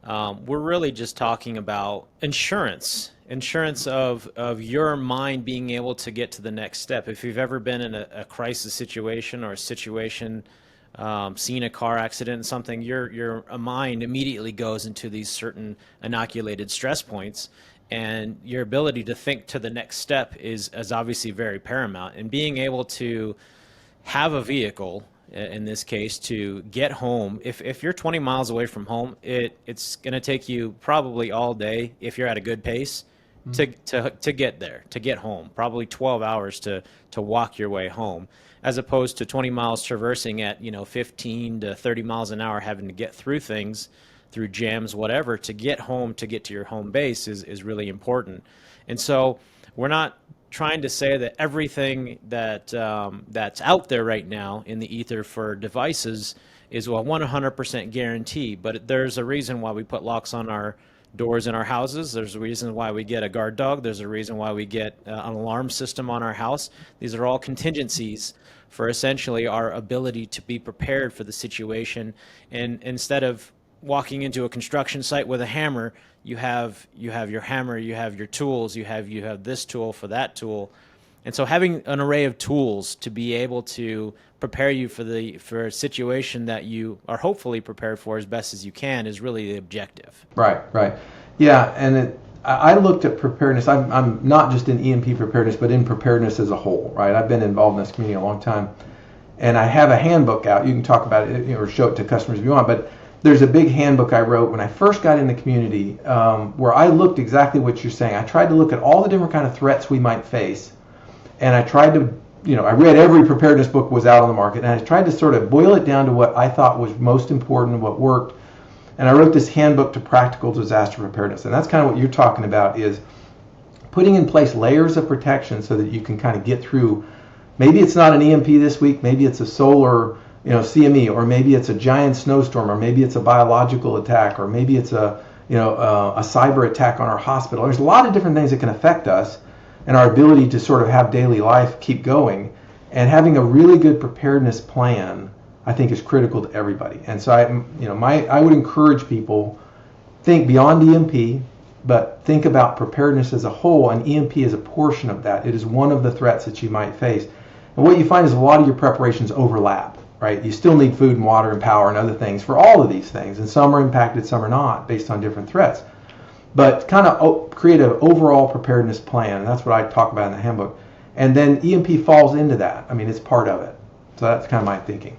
we're really just talking about insurance of your mind being able to get to the next step. If you've ever been in a crisis situation or a situation, seen a car accident, something, your mind immediately goes into these certain inoculated stress points, and your ability to think to the next step is obviously very paramount. And being able to have a vehicle in this case to get home. If you're 20 miles away from home, it's going to take you probably all day if you're at a good pace to get there, to get home. Probably 12 hours to walk your way home, as opposed to 20 miles traversing at 15 to 30 miles an hour, having to get through things, through jams, whatever, to get home, to get to your home base is really important. And so we're not trying to say that everything that's out there right now in the ether for devices is a 100% guarantee. But there's a reason why we put locks on our doors in our houses. There's a reason why we get a guard dog. There's a reason why we get an alarm system on our house. These are all contingencies for essentially our ability to be prepared for the situation. And instead of walking into a construction site with a hammer, you have your hammer, you have your tools, you have this tool for that tool. And so having an array of tools to be able to prepare you for a situation that you are hopefully prepared for as best as you can is really the objective. Right, right. Yeah, and I looked at preparedness. I'm not just in EMP preparedness, but in preparedness as a whole, right? I've been involved in this community a long time, and I have a handbook out. You can talk about it, or show it to customers if you want, but there's a big handbook I wrote when I first got in the community, where I looked exactly what you're saying. I tried to look at all the different kind of threats we might face, and I tried to, I read every preparedness book was out on the market, and I tried to sort of boil it down to what I thought was most important and what worked. And I wrote this handbook to practical disaster preparedness, and that's kind of what you're talking about, is putting in place layers of protection so that you can kind of get through. Maybe it's not an EMP this week, maybe it's a solar CME, or maybe it's a giant snowstorm, or maybe it's a biological attack, or maybe it's a cyber attack on our hospital. There's a lot of different things that can affect us and our ability to sort of have daily life keep going. And having a really good preparedness plan, I think, is critical to everybody. And so I would encourage people, think beyond EMP, but think about preparedness as a whole, and EMP is a portion of that. It is one of the threats that you might face. And what you find is a lot of your preparations overlap. Right? You still need food and water and power and other things for all of these things, and some are impacted, some are not, based on different threats. But kind of create an overall preparedness plan, and that's what I talk about in the handbook. And then EMP falls into that. I mean, it's part of it. So that's kind of my thinking.